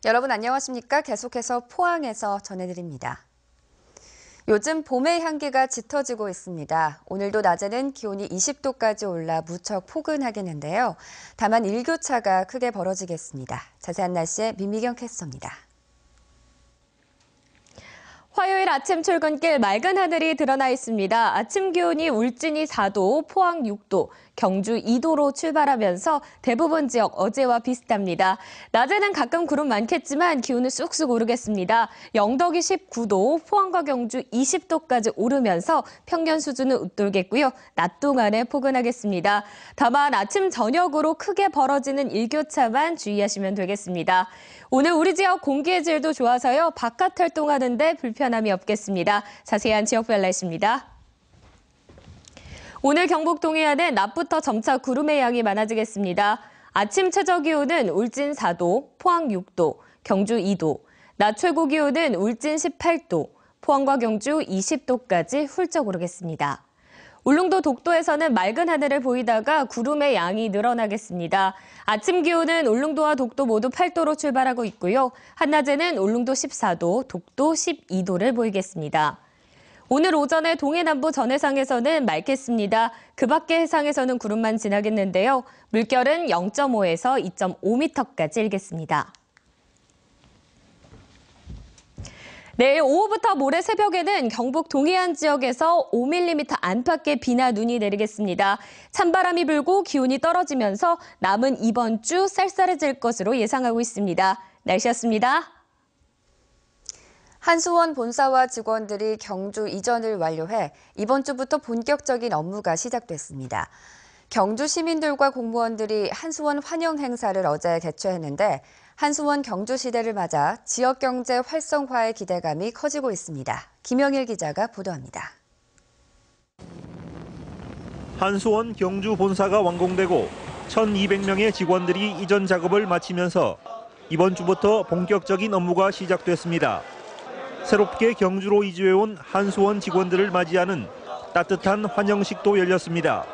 여러분 안녕하십니까? 계속해서 포항에서 전해드립니다. 요즘 봄의 향기가 짙어지고 있습니다. 오늘도 낮에는 기온이 20도까지 올라 무척 포근하겠는데요. 다만 일교차가 크게 벌어지겠습니다. 자세한 날씨에 민미경 캐스터입니다. 화요일 아침 출근길 맑은 하늘이 드러나 있습니다. 아침 기온이 울진이 4도, 포항 6도, 경주 2도로 출발하면서 대부분 지역 어제와 비슷합니다. 낮에는 가끔 구름 많겠지만 기온은 쑥쑥 오르겠습니다. 영덕이 19도, 포항과 경주 20도까지 오르면서 평년 수준은 웃돌겠고요. 낮 동안에 포근하겠습니다. 다만 아침 저녁으로 크게 벌어지는 일교차만 주의하시면 되겠습니다. 오늘 우리 지역 공기의 질도 좋아서요. 바깥 활동하는데 불편함이 없겠습니다. 자세한 지역별 날씨입니다. 오늘 경북 동해안은 낮부터 점차 구름의 양이 많아지겠습니다. 아침 최저 기온은 울진 4도, 포항 6도, 경주 2도, 낮 최고 기온은 울진 18도, 포항과 경주 20도까지 훌쩍 오르겠습니다. 울릉도 독도에서는 맑은 하늘을 보이다가 구름의 양이 늘어나겠습니다. 아침 기온은 울릉도와 독도 모두 8도로 출발하고 있고요. 한낮에는 울릉도 14도, 독도 12도를 보이겠습니다. 오늘 오전에 동해남부 전해상에서는 맑겠습니다. 그 밖의 해상에서는 구름만 지나겠는데요. 물결은 0.5에서 2.5m까지 일겠습니다. 내일 오후부터 모레 새벽에는 경북 동해안 지역에서 5mm 안팎의 비나 눈이 내리겠습니다. 찬바람이 불고 기온이 떨어지면서 남은 이번 주 쌀쌀해질 것으로 예상하고 있습니다. 날씨였습니다. 한수원 본사와 직원들이 경주 이전을 완료해 이번 주부터 본격적인 업무가 시작됐습니다. 경주 시민들과 공무원들이 한수원 환영 행사를 어제 개최했는데 한수원 경주시대를 맞아 지역경제 활성화의 기대감이 커지고 있습니다. 김영일 기자가 보도합니다. 한수원 경주 본사가 완공되고 1,200명의 직원들이 이전 작업을 마치면서 이번 주부터 본격적인 업무가 시작됐습니다. 새롭게 경주로 이주해온 한수원 직원들을 맞이하는 따뜻한 환영식도 열렸습니다.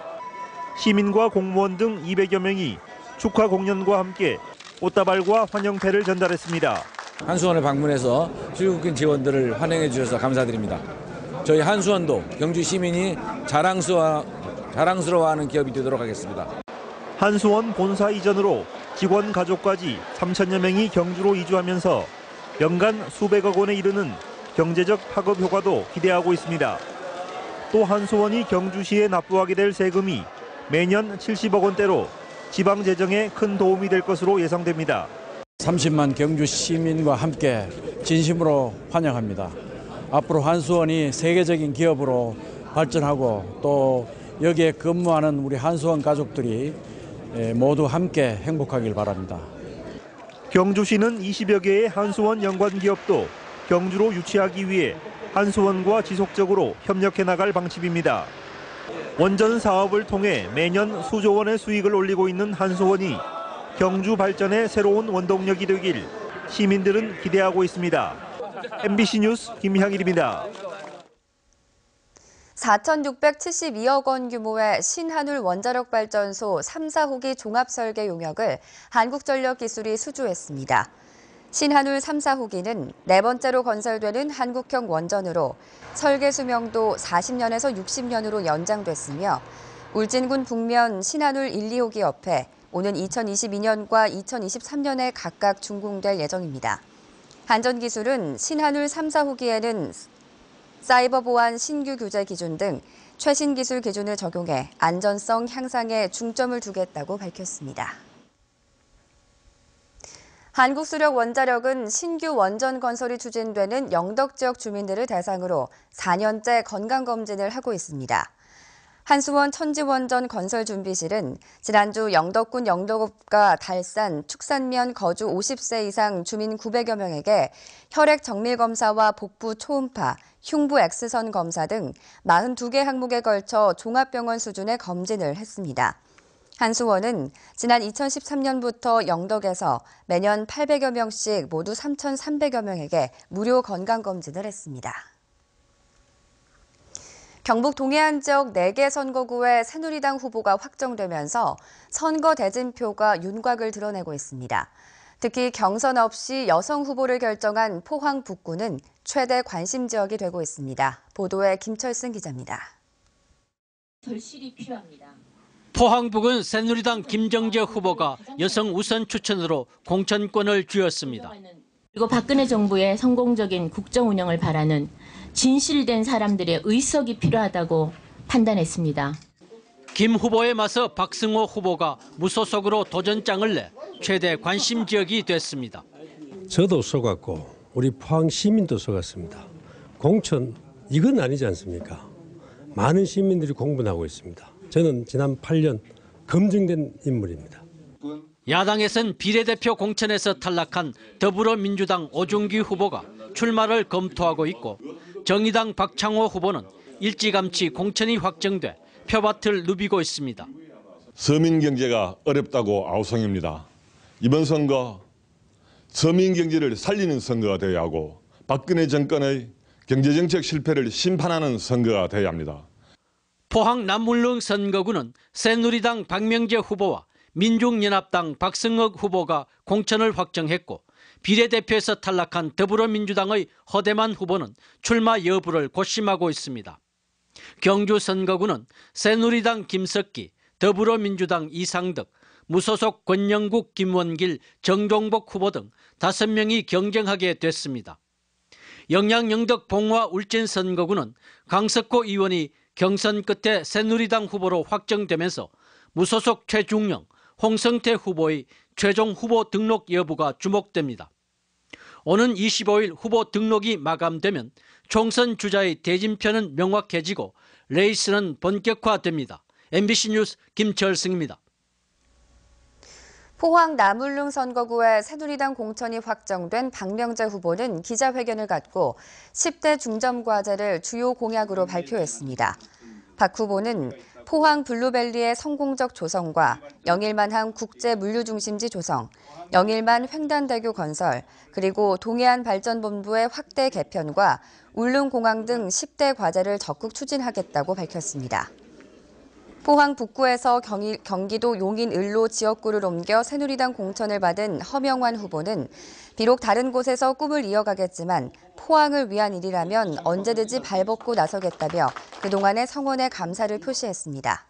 시민과 공무원 등 200여 명이 축하 공연과 함께 꽃다발과 환영패를 전달했습니다. 한수원을 방문해서 출국인 직원들을 환영해 주셔서 감사드립니다. 저희 한수원도 경주 시민이 자랑스러워하는 기업이 되도록 하겠습니다. 한수원 본사 이전으로 직원 가족까지 3천여 명이 경주로 이주하면서 연간 수백억 원에 이르는 경제적 파급 효과도 기대하고 있습니다. 또 한수원이 경주시에 납부하게 될 세금이 매년 70억 원대로 지방 재정에 큰 도움이 될 것으로 예상됩니다. 30만 경주 시민과 함께 진심으로 환영합니다. 앞으로 한수원이 세계적인 기업으로 발전하고 또 여기에 근무하는 우리 한수원 가족들이 모두 함께 행복하길 바랍니다. 경주시는 20여 개의 한수원 연관 기업도 경주로 유치하기 위해 한수원과 지속적으로 협력해 나갈 방침입니다. 원전 사업을 통해 매년 수조 원의 수익을 올리고 있는 한수원이 경주 발전의 새로운 원동력이 되길 시민들은 기대하고 있습니다. MBC 뉴스 김향일입니다. 4,672억 원 규모의 신한울 원자력발전소 3, 4호기 종합설계 용역을 한국전력기술이 수주했습니다. 신한울 3, 4호기는 네 번째로 건설되는 한국형 원전으로 설계 수명도 40년에서 60년으로 연장됐으며 울진군 북면 신한울 1, 2호기 옆에 오는 2022년과 2023년에 각각 준공될 예정입니다. 한전기술은 신한울 3, 4호기에는 사이버 보안 신규 규제 기준 등 최신 기술 기준을 적용해 안전성 향상에 중점을 두겠다고 밝혔습니다. 한국수력원자력은 신규 원전 건설이 추진되는 영덕 지역 주민들을 대상으로 4년째 건강검진을 하고 있습니다. 한수원 천지원전 건설준비실은 지난주 영덕군 영덕읍과 달산, 축산면 거주 50세 이상 주민 900여 명에게 혈액 정밀 검사와 복부 초음파, 흉부 X선 검사 등 42개 항목에 걸쳐 종합병원 수준의 검진을 했습니다. 한수원은 지난 2013년부터 영덕에서 매년 800여 명씩 모두 3,300여 명에게 무료 건강검진을 했습니다. 경북 동해안 지역 4개 선거구의 새누리당 후보가 확정되면서 선거 대진표가 윤곽을 드러내고 있습니다. 특히 경선 없이 여성 후보를 결정한 포항 북구는 최대 관심 지역이 되고 있습니다. 보도에 김철승 기자입니다. 결실이 필요합니다. 포항 북은 새누리당 김정재 후보가 여성 우선 추천으로 공천권을 쥐었습니다. 그리고 박근혜 정부의 성공적인 국정 운영을 바라는 진실된 사람들의 의석이 필요하다고 판단했습니다. 김 후보에 맞서 박승호 후보가 무소속으로 도전장을 내 최대 관심 지역이 됐습니다. 저도 속았고 우리 포항 시민도 속았습니다. 공천 이건 아니지 않습니까? 많은 시민들이 공분하고 있습니다. 저는 지난 8년 검증된 인물입니다. 야당에선 비례대표 공천에서 탈락한 더불어민주당 오중기 후보가 출마를 검토하고 있고 정의당 박창호 후보는 일찌감치 공천이 확정돼 표밭을 누비고 있습니다. 서민 경제가 어렵다고 아우성입니다. 이번 선거 서민 경제를 살리는 선거가 되어야 하고 박근혜 정권의 경제정책 실패를 심판하는 선거가 되어야 합니다. 포항 남물릉 선거구는 새누리당 박명재 후보와 민중연합당 박승억 후보가 공천을 확정했고 비례대표에서 탈락한 더불어민주당의 허대만 후보는 출마 여부를 고심하고 있습니다. 경주 선거구는 새누리당 김석기, 더불어민주당 이상덕, 무소속 권영국, 김원길, 정종복 후보 등 5명이 경쟁하게 됐습니다. 영양 영덕 봉화 울진 선거구는 강석호 의원이 경선 끝에 새누리당 후보로 확정되면서 무소속 최중영, 홍성태 후보의 최종 후보 등록 여부가 주목됩니다. 오는 25일 후보 등록이 마감되면 총선 주자의 대진표는 명확해지고 레이스는 본격화됩니다. MBC 뉴스 김철승입니다. 포항 남울릉 선거구에 새누리당 공천이 확정된 박명재 후보는 기자회견을 갖고 10대 중점과제를 주요 공약으로 발표했습니다. 박 후보는 포항 블루벨리의 성공적 조성과 영일만항 국제물류중심지 조성, 영일만 횡단대교 건설, 그리고 동해안 발전본부의 확대 개편과 울릉공항 등 10대 과제를 적극 추진하겠다고 밝혔습니다. 포항 북구에서 경기도 용인 을로 지역구를 옮겨 새누리당 공천을 받은 허명환 후보는 비록 다른 곳에서 꿈을 이어가겠지만 포항을 위한 일이라면 언제든지 발벗고 나서겠다며 그동안의 성원에 감사를 표시했습니다.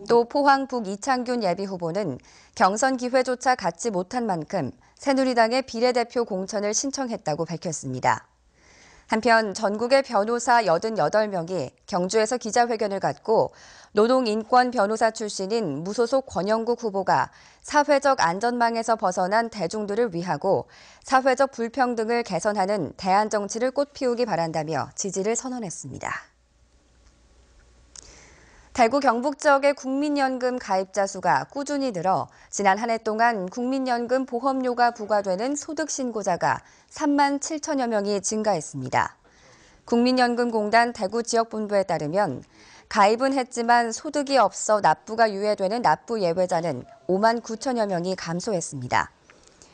또 포항 북 이창균 예비후보는 경선 기회조차 갖지 못한 만큼 새누리당의 비례대표 공천을 신청했다고 밝혔습니다. 한편 전국의 변호사 88명이 경주에서 기자회견을 갖고 노동인권 변호사 출신인 무소속 권영국 후보가 사회적 안전망에서 벗어난 대중들을 위하고 사회적 불평등을 개선하는 대안정치를 꽃피우기 바란다며 지지를 선언했습니다. 대구 경북 지역의 국민연금 가입자 수가 꾸준히 늘어 지난 한 해 동안 국민연금 보험료가 부과되는 소득신고자가 3만 7천여 명이 증가했습니다. 국민연금공단 대구 지역본부에 따르면 가입은 했지만 소득이 없어 납부가 유예되는 납부 예외자는 5만 9천여 명이 감소했습니다.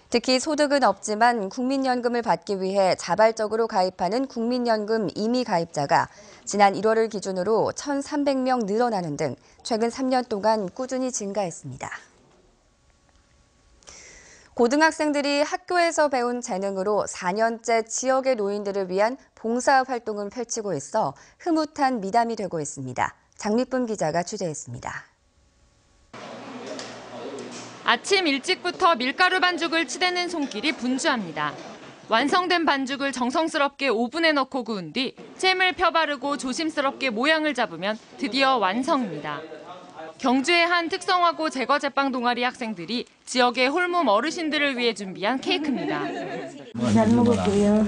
특히 소득은 없지만 국민연금을 받기 위해 자발적으로 가입하는 국민연금 임의 가입자가 지난 1월을 기준으로 1,300명 늘어나는 등 최근 3년 동안 꾸준히 증가했습니다. 고등학생들이 학교에서 배운 재능으로 4년째 지역의 노인들을 위한 봉사활동을 펼치고 있어 흐뭇한 미담이 되고 있습니다. 장미쁨 기자가 취재했습니다. 아침 일찍부터 밀가루 반죽을 치대는 손길이 분주합니다. 완성된 반죽을 정성스럽게 오븐에 넣고 구운 뒤 잼을 펴바르고 조심스럽게 모양을 잡으면 드디어 완성입니다. 경주의 한 특성화고 제거 제빵 동아리 학생들이 지역의 홀몸 어르신들을 위해 준비한 케이크입니다. 잘 먹었고요.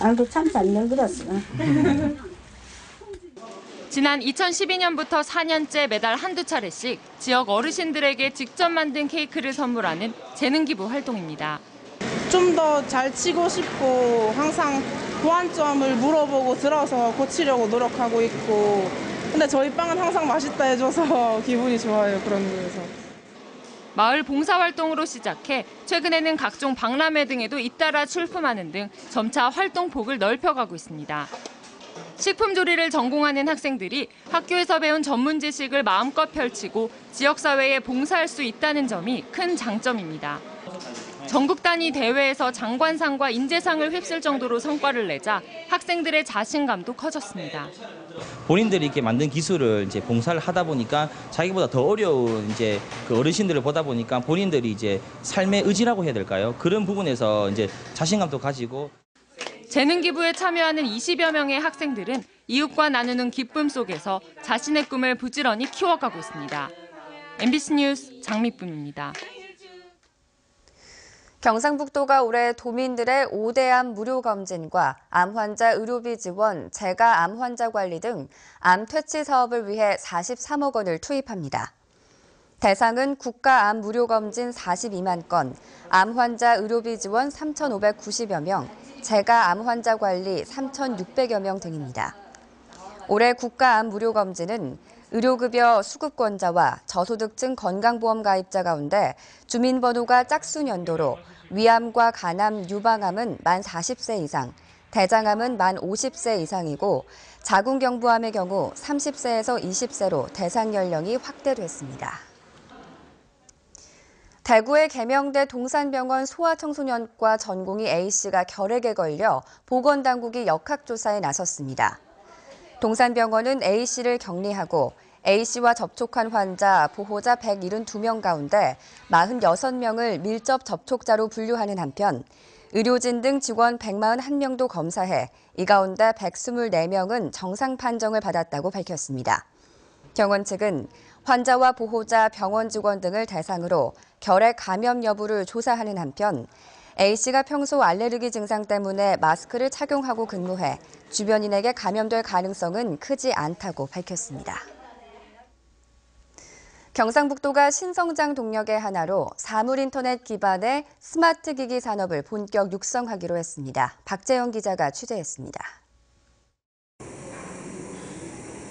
아이고 참 잘 만들었어. 지난 2012년부터 4년째 매달 한두 차례씩 지역 어르신들에게 직접 만든 케이크를 선물하는 재능기부 활동입니다. 좀 더 잘 치고 싶고 항상 보완점을 물어보고 들어서 고치려고 노력하고 있고 근데 저희 빵은 항상 맛있다 해줘서 기분이 좋아요. 그런 데서. 마을 봉사활동으로 시작해 최근에는 각종 박람회 등에도 잇따라 출품하는 등 점차 활동 폭을 넓혀가고 있습니다. 식품 조리를 전공하는 학생들이 학교에서 배운 전문 지식을 마음껏 펼치고 지역사회에 봉사할 수 있다는 점이 큰 장점입니다. 전국 단위 대회에서 장관상과 인재상을 휩쓸 정도로 성과를 내자 학생들의 자신감도 커졌습니다. 본인들이 이렇게 만든 기술을 이제 봉사를 하다 보니까 자기보다 더 어려운 이제 그 어르신들을 보다 보니까 본인들이 이제 삶의 의지라고 해야 될까요? 그런 부분에서 이제 자신감도 가지고. 재능 기부에 참여하는 20여 명의 학생들은 이웃과 나누는 기쁨 속에서 자신의 꿈을 부지런히 키워가고 있습니다. MBC 뉴스 장미쁨입니다. 경상북도가 올해 도민들의 5대 암 무료 검진과 암 환자 의료비 지원, 재가 암 환자 관리 등 암 퇴치 사업을 위해 43억 원을 투입합니다. 대상은 국가 암 무료 검진 42만 건, 암 환자 의료비 지원 3,590여 명, 재가 암 환자 관리 3,600여 명 등입니다. 올해 국가 암 무료 검진은 의료급여 수급권자와 저소득층 건강보험 가입자 가운데 주민번호가 짝수 연도로 위암과 간암, 유방암은 만 40세 이상, 대장암은 만 50세 이상이고 자궁경부암의 경우 30세에서 20세로 대상 연령이 확대됐습니다. 대구의 계명대 동산병원 소아청소년과 전공의 A씨가 결핵에 걸려 보건당국이 역학조사에 나섰습니다. 동산병원은 A씨를 격리하고 A씨와 접촉한 환자, 보호자 172명 가운데 46명을 밀접 접촉자로 분류하는 한편 의료진 등 직원 141명도 검사해 이 가운데 124명은 정상 판정을 받았다고 밝혔습니다. 병원 측은 환자와 보호자, 병원 직원 등을 대상으로 결핵 감염 여부를 조사하는 한편 A씨가 평소 알레르기 증상 때문에 마스크를 착용하고 근무해 주변인에게 감염될 가능성은 크지 않다고 밝혔습니다. 경상북도가 신성장 동력의 하나로 사물인터넷 기반의 스마트 기기 산업을 본격 육성하기로 했습니다. 박재영 기자가 취재했습니다.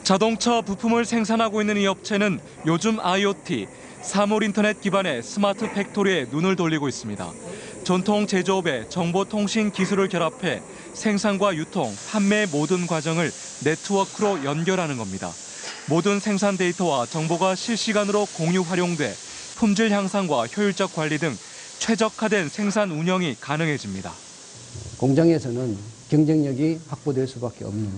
자동차 부품을 생산하고 있는 이 업체는 요즘 IoT, 사물인터넷 기반의 스마트 팩토리에 눈을 돌리고 있습니다. 전통 제조업의 정보통신 기술을 결합해 생산과 유통, 판매의 모든 과정을 네트워크로 연결하는 겁니다. 모든 생산 데이터와 정보가 실시간으로 공유 활용돼 품질 향상과 효율적 관리 등 최적화된 생산 운영이 가능해집니다. 공장에서는 경쟁력이 확보될 수밖에 없는,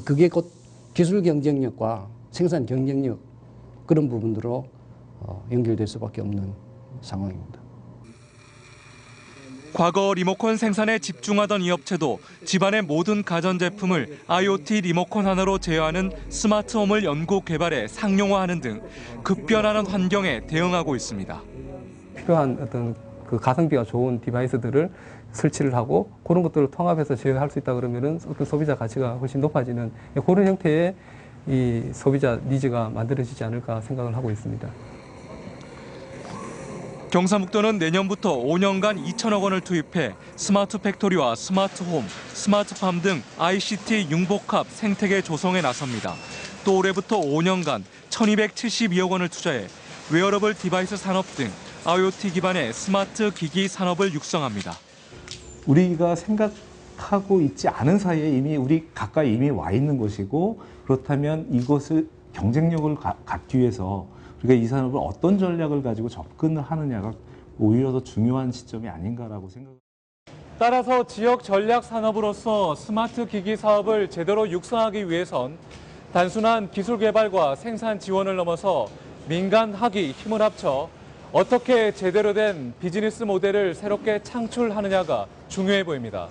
그게 곧 기술 경쟁력과 생산 경쟁력 그런 부분으로 연결될 수밖에 없는 상황입니다. 과거 리모컨 생산에 집중하던 이 업체도 집안의 모든 가전제품을 IoT 리모컨 하나로 제어하는 스마트홈을 연구 개발해 상용화하는 등 급변하는 환경에 대응하고 있습니다. 필요한 어떤 그 가성비가 좋은 디바이스들을 설치를 하고 그런 것들을 통합해서 제어할 수 있다 그러면은 어떤 소비자 가치가 훨씬 높아지는 그런 형태의 이 소비자 니즈가 만들어지지 않을까 생각을 하고 있습니다. 경상북도는 내년부터 5년간 2천억 원을 투입해 스마트 팩토리와 스마트홈, 스마트팜 등 ICT 융복합 생태계 조성에 나섭니다. 또 올해부터 5년간 1,272억 원을 투자해 웨어러블 디바이스 산업 등 IoT 기반의 스마트 기기 산업을 육성합니다. 우리가 생각하고 있지 않은 사이에 이미 우리 가까이 이미 와 있는 것이고, 그렇다면 이것을 경쟁력을 갖기 위해서 우리가 이 산업을 어떤 전략을 가지고 접근을 하느냐가 오히려 더 중요한 시점이 아닌가라고 생각합니다. 따라서 지역 전략 산업으로서 스마트 기기 사업을 제대로 육성하기 위해선 단순한 기술 개발과 생산 지원을 넘어서 민간 학위 힘을 합쳐 어떻게 제대로 된 비즈니스 모델을 새롭게 창출하느냐가 중요해 보입니다.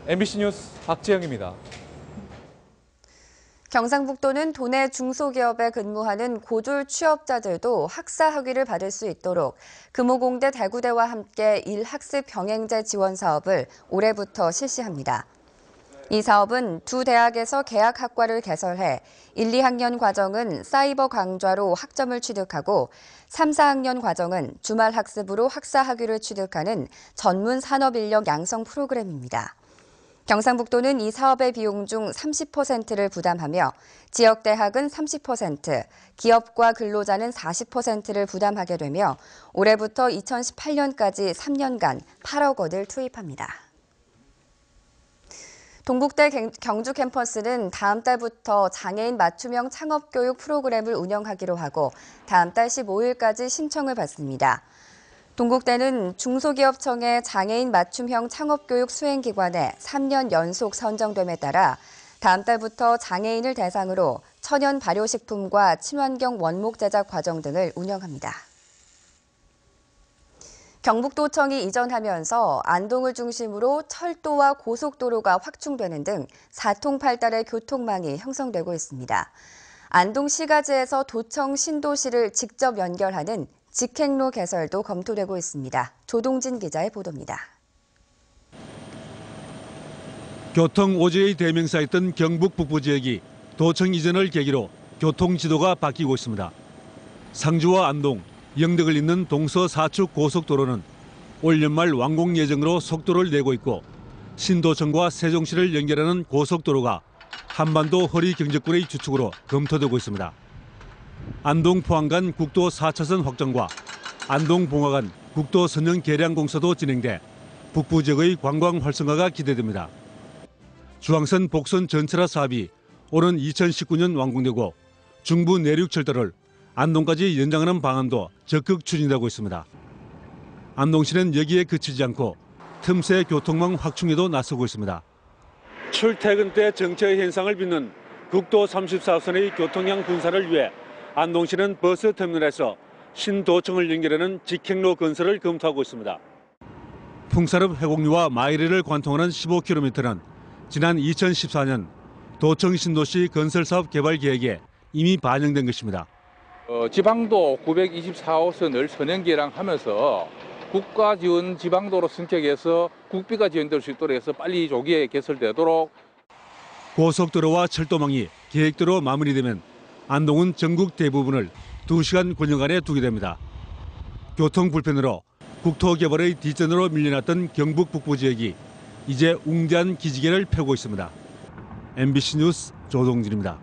MBC 뉴스 박지영입니다. 경상북도는 도내 중소기업에 근무하는 고졸 취업자들도 학사 학위를 받을 수 있도록 금호공대 대구대와 함께 일학습 병행제 지원 사업을 올해부터 실시합니다. 이 사업은 두 대학에서 계약학과를 개설해 1, 2학년 과정은 사이버 강좌로 학점을 취득하고 3, 4학년 과정은 주말 학습으로 학사 학위를 취득하는 전문 산업인력 양성 프로그램입니다. 경상북도는 이 사업의 비용 중 30%를 부담하며 지역대학은 30%, 기업과 근로자는 40%를 부담하게 되며 올해부터 2018년까지 3년간 8억 원을 투입합니다. 동국대 경주 캠퍼스는 다음 달부터 장애인 맞춤형 창업교육 프로그램을 운영하기로 하고 다음 달 15일까지 신청을 받습니다. 동국대는 중소기업청의 장애인 맞춤형 창업교육 수행기관에 3년 연속 선정됨에 따라 다음 달부터 장애인을 대상으로 천연 발효식품과 친환경 원목 제작 과정 등을 운영합니다. 경북도청이 이전하면서 안동을 중심으로 철도와 고속도로가 확충되는 등 사통팔달의 교통망이 형성되고 있습니다. 안동 시가지에서 도청 신도시를 직접 연결하는 직행로 개설도 검토되고 있습니다. 조동진 기자의 보도입니다. 교통 오지의 대명사였던 경북 북부 지역이 도청 이전을 계기로 교통 지도가 바뀌고 있습니다. 상주와 안동, 영덕을 잇는 동서 사축 고속도로는 올 연말 완공 예정으로 속도를 내고 있고 신도청과 세종시를 연결하는 고속도로가 한반도 허리 경제권의 주축으로 검토되고 있습니다. 안동 포항 간 국도 4차선 확장과 안동 봉화 간 국도 선형 개량 공사도 진행돼 북부 지역의 관광 활성화가 기대됩니다. 중앙선 복선 전철화 사업이 오는 2019년 완공되고 중부 내륙 철도를 안동까지 연장하는 방안도 적극 추진하고 있습니다. 안동시는 여기에 그치지 않고 틈새 교통망 확충에도 나서고 있습니다. 출퇴근 때 정체 현상을 빚는 국도 34호선의 교통량 분산을 위해 안동시는 버스터미널에서 신도청을 연결하는 직행로 건설을 검토하고 있습니다. 풍산읍 회곡리와 마이리를 관통하는 15km는 지난 2014년 도청 신도시 건설사업 개발 계획에 이미 반영된 것입니다. 지방도 924호선을 선행 개량하면서 국가 지원 지방도로 선택해서 국비가 지원될 수 있도록 해서 빨리 조기에 개설되도록. 고속도로와 철도망이 계획대로 마무리되면 안동은 전국 대부분을 2시간 권역 안에 두게 됩니다. 교통 불편으로 국토 개발의 뒷전으로 밀려났던 경북 북부 지역이 이제 웅대한 기지개를 펴고 있습니다. MBC 뉴스 조동진입니다.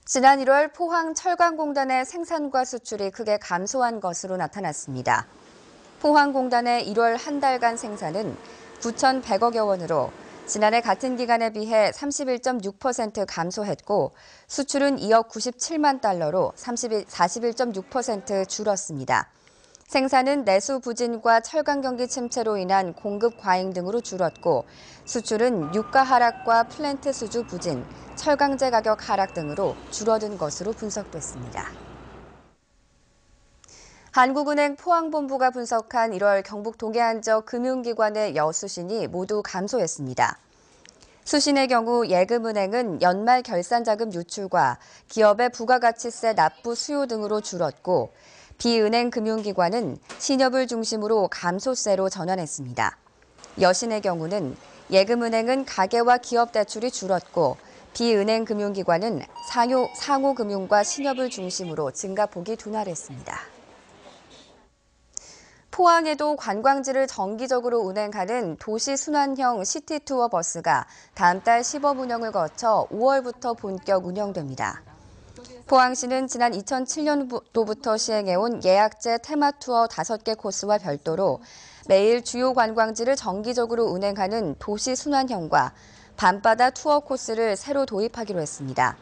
지난 1월 포항 철강공단의 생산과 수출이 크게 감소한 것으로 나타났습니다. 포항공단의 1월 한 달간 생산은 9,100억여 원으로 지난해 같은 기간에 비해 31.6% 감소했고 수출은 2억 97만 달러로 41.6% 줄었습니다. 생산은 내수 부진과 철강 경기 침체로 인한 공급 과잉 등으로 줄었고 수출은 유가 하락과 플랜트 수주 부진, 철강제 가격 하락 등으로 줄어든 것으로 분석됐습니다. 한국은행 포항본부가 분석한 1월 경북 동해안적 금융기관의 여수신이 모두 감소했습니다. 수신의 경우 예금은행은 연말 결산자금 유출과 기업의 부가가치세 납부 수요 등으로 줄었고 비은행 금융기관은 신협을 중심으로 감소세로 전환했습니다. 여신의 경우는 예금은행은 가계와 기업 대출이 줄었고 비은행 금융기관은 상호금융과 신협을 중심으로 증가폭이 둔화했습니다. 포항에도 관광지를 정기적으로 운행하는 도시순환형 시티투어 버스가 다음 달 시범 운영을 거쳐 5월부터 본격 운영됩니다. 포항시는 지난 2007년도부터 시행해온 예약제 테마투어 5개 코스와 별도로 매일 주요 관광지를 정기적으로 운행하는 도시순환형과 밤바다 투어 코스를 새로 도입하기로 했습니다.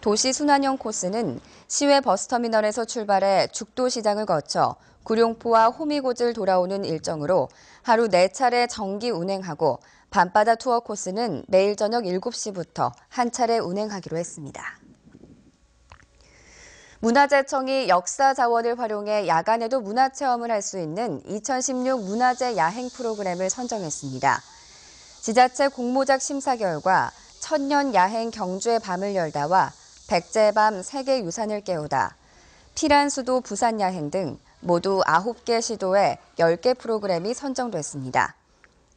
도시순환형 코스는 시외 버스터미널에서 출발해 죽도시장을 거쳐 구룡포와 호미곶을 돌아오는 일정으로 하루 4차례 정기 운행하고 밤바다 투어 코스는 매일 저녁 7시부터 한 차례 운행하기로 했습니다. 문화재청이 역사 자원을 활용해 야간에도 문화체험을 할 수 있는 2016 문화재 야행 프로그램을 선정했습니다. 지자체 공모작 심사 결과 천년 야행 경주의 밤을 열다와 백제의 밤 세계 유산을 깨우다, 피란 수도 부산 야행 등 모두 9개 시도에 10개 프로그램이 선정됐습니다.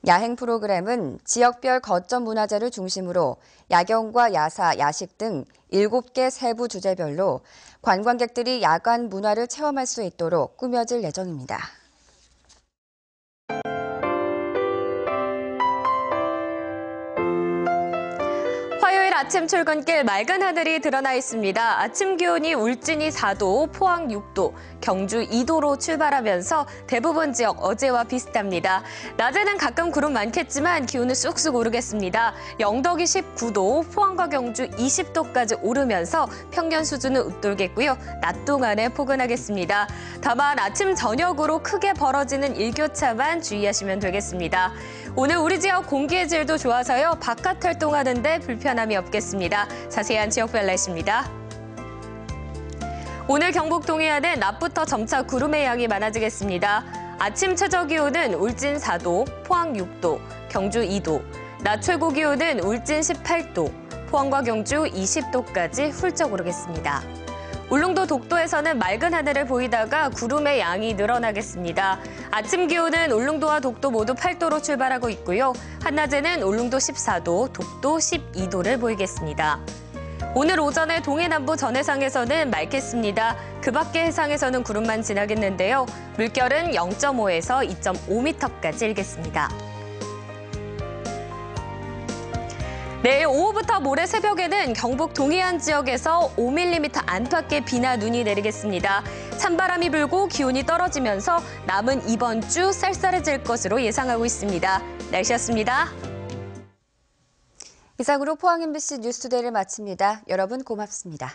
야행 프로그램은 지역별 거점 문화재를 중심으로 야경과 야사, 야식 등 7개 세부 주제별로 관광객들이 야간 문화를 체험할 수 있도록 꾸며질 예정입니다. 화요일 아침 출근길 맑은 하늘이 드러나 있습니다. 아침 기온이 울진이 4도, 포항 6도, 경주 2도로 출발하면서 대부분 지역 어제와 비슷합니다. 낮에는 가끔 구름 많겠지만 기온은 쑥쑥 오르겠습니다. 영덕이 19도, 포항과 경주 20도까지 오르면서 평년 수준은 웃돌겠고요. 낮 동안에 포근하겠습니다. 다만 아침 저녁으로 크게 벌어지는 일교차만 주의하시면 되겠습니다. 오늘 우리 지역 공기의 질도 좋아서요. 바깥 활동하는데 불편함이 없겠습니다. 자세한 지역별 날씨입니다. 오늘 경북 동해안은 낮부터 점차 구름의 양이 많아지겠습니다. 아침 최저 기온은 울진 4도, 포항 6도, 경주 2도, 낮 최고 기온은 울진 18도, 포항과 경주 20도까지 훌쩍 오르겠습니다. 울릉도 독도에서는 맑은 하늘을 보이다가 구름의 양이 늘어나겠습니다. 아침 기온은 울릉도와 독도 모두 8도로 출발하고 있고요. 한낮에는 울릉도 14도, 독도 12도를 보이겠습니다. 오늘 오전에 동해 남부 전해상에서는 맑겠습니다. 그 밖의 해상에서는 구름만 지나겠는데요. 물결은 0.5에서 2.5m까지 일겠습니다. 내일 오후부터 모레 새벽에는 경북 동해안 지역에서 5mm 안팎의 비나 눈이 내리겠습니다. 찬바람이 불고 기온이 떨어지면서 남은 이번 주 쌀쌀해질 것으로 예상하고 있습니다. 날씨였습니다. 이상으로 포항 MBC 뉴스투데이를 마칩니다. 여러분 고맙습니다.